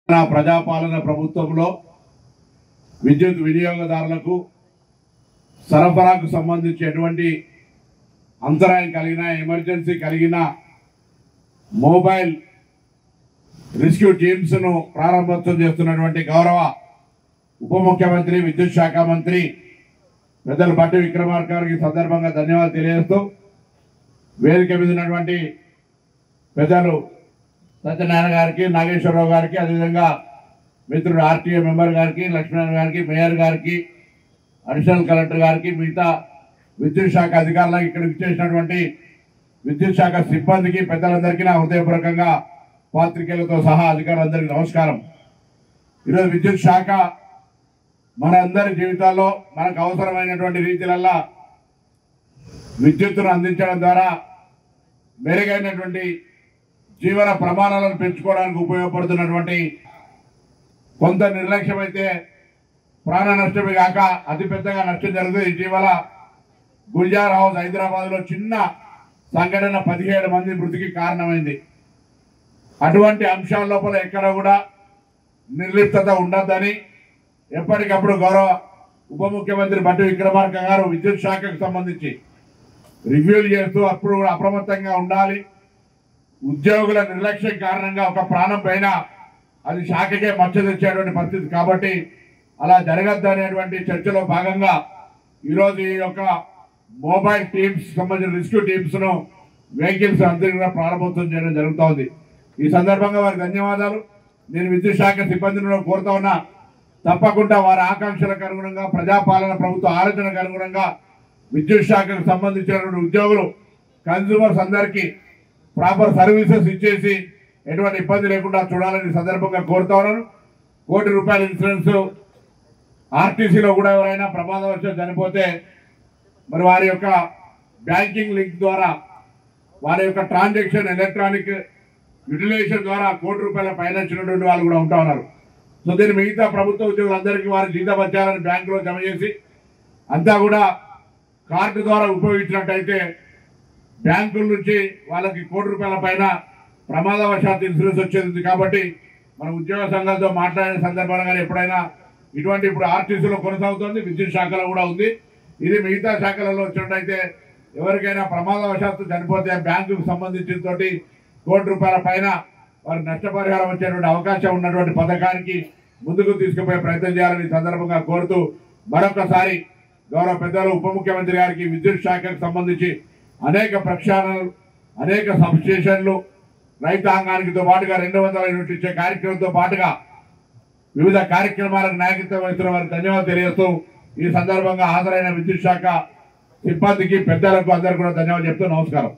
ప్రజాపాలన ప్రభుత్వంలో విద్యుత్ వినియోగదారులకు సరఫరాకు సంబంధించి ఎటువంటి అంతరాయం కలిగిన ఎమర్జెన్సీ కలిగిన మొబైల్ రెస్క్యూ టీమ్స్ను ప్రారంభోత్సవం చేస్తున్నటువంటి గౌరవ ఉప ముఖ్యమంత్రి విద్యుత్ శాఖ మంత్రి పెద్దలు బట్టి విక్రమార్క గారికి సందర్భంగా ధన్యవాదాలు తెలియజేస్తూ వేదిక మీద ఉన్నటువంటి పెద్దలు సత్యనారాయణ గారికి నాగేశ్వరరావు గారికి అదేవిధంగా మిత్రుడు ఆర్టీఏ మెంబర్ గారికి లక్ష్మీనారాయణ గారికి మేయర్ గారికి అడిషనల్ కలెక్టర్ గారికి మిగతా విద్యుత్ శాఖ అధికారులకు ఇక్కడ విచ్చేసినటువంటి విద్యుత్ శాఖ సిబ్బందికి పెద్దలందరికీ నా హృదయపూర్వకంగా పాత్రికేయులతో సహా అధికారులందరికీ నమస్కారం. ఈరోజు విద్యుత్ శాఖ మన అందరి జీవితాల్లో మనకు అవసరమైనటువంటి రీతిలల్లా విద్యుత్తును అందించడం ద్వారా మెరుగైనటువంటి జీవన ప్రమాణాలను పెంచుకోవడానికి ఉపయోగపడుతున్నటువంటి కొంత నిర్లక్ష్యమైతే ప్రాణ నష్టమే కాక అతిపెద్దగా నష్టం జరుగుతుంది. ఇటీవల గుల్జార్ హౌస్ హైదరాబాద్లో చిన్న సంఘటన 17 మంది మృతికి కారణమైంది. అటువంటి అంశాల లోపల ఎక్కడ కూడా నిర్లిప్తత ఉండద్దని ఎప్పటికప్పుడు గౌరవ ఉప ముఖ్యమంత్రి బట్టి విక్రమార్క గారు విద్యుత్ శాఖకు సంబంధించి రివ్యూలు చేస్తూ అప్పుడు కూడా అప్రమత్తంగా ఉండాలి. ఉద్యోగుల నిర్లక్ష్యం కారణంగా ఒక ప్రాణం పైన అది శాఖకే మచ్చ తెచ్చేటువంటి పరిస్థితి కాబట్టి అలా జరగద్దు అనేటువంటి చర్చలో భాగంగా ఈరోజు ఈ యొక్క మొబైల్ టీమ్స్ సంబంధించిన రెస్క్యూ టీమ్స్ను వెహికల్స్ అందరికీ ప్రారంభోత్సవం చేయడం జరుగుతోంది. ఈ సందర్భంగా వారికి ధన్యవాదాలు. నేను విద్యుత్ శాఖ సిబ్బందిని కోరుతా ఉన్నా, తప్పకుండా వారి ఆకాంక్షలకు అనుగుణంగా ప్రజాపాలన ప్రభుత్వ ఆలోచనకు అనుగుణంగా విద్యుత్ శాఖకు సంబంధించినటువంటి ఉద్యోగులు కన్జ్యూమర్స్ అందరికీ ప్రాపర్ సర్వీసెస్ ఇచ్చేసి ఎటువంటి ఇబ్బంది లేకుండా చూడాలని సందర్భంగా కోరుతా ఉన్నాను. ₹1 కోటి ఇన్సూరెన్స్ ఆర్టీసీలో కూడా ఎవరైనా ప్రమాదవశాత్తు చనిపోతే మరి వారి యొక్క బ్యాంకింగ్ లింక్ ద్వారా వారి యొక్క ట్రాన్సాక్షన్ ఎలక్ట్రానిక్ యూటిలైజేషన్ ద్వారా ₹1 కోటి పైన వచ్చినటువంటి వాళ్ళు కూడా ఉంటా ఉన్నారు. సో దీన్ని మిగతా ప్రభుత్వ ఉద్యోగులందరికీ వారి జీతభత్యాలను బ్యాంకులో జమ చేసి అంతా కూడా కార్డు ద్వారా ఉపయోగించినట్టయితే బ్యాంకుల నుంచి వాళ్ళకి ₹1 కోటి పైన ప్రమాదవశాత్తు ఇన్సూరెన్స్ వచ్చేది. కాబట్టి మన ఉద్యోగ సంఘాలతో మాట్లాడే సందర్భంగా ఎప్పుడైనా ఇటువంటి ఇప్పుడు ఆర్టీసీలో కొనసాగుతుంది, విద్యుత్ శాఖలో కూడా ఉంది. ఇది మిగతా శాఖలలో వచ్చినట్టయితే ఎవరికైనా ప్రమాదవశాత్తు చనిపోతే బ్యాంకుకు సంబంధించిన తోటి ₹1 కోటి పైన వారికి నష్టపరిహారం వచ్చేటువంటి అవకాశం ఉన్నటువంటి పథకానికి ముందుకు తీసుకుపోయే ప్రయత్నం చేయాలని సందర్భంగా కోరుతూ మరొకసారి గౌరవ పెద్దలు ఉప ముఖ్యమంత్రి గారికి విద్యుత్ శాఖకు సంబంధించి అనేక ప్రక్షాళనలు, అనేక సబ్స్టేషన్లు, రైతాంగానికితో పాటుగా 200 యూనిట్లు ఇచ్చే కార్యక్రమంతో పాటుగా వివిధ కార్యక్రమాలకు నాయకత్వం వహిస్తున్న వారికి ధన్యవాదాలు తెలియజేస్తూ ఈ సందర్భంగా హాజరైన విద్యుత్ శాఖ సిబ్బందికి పెద్దలకు అందరికీ కూడా ధన్యవాదాలు చెప్తూ నమస్కారం.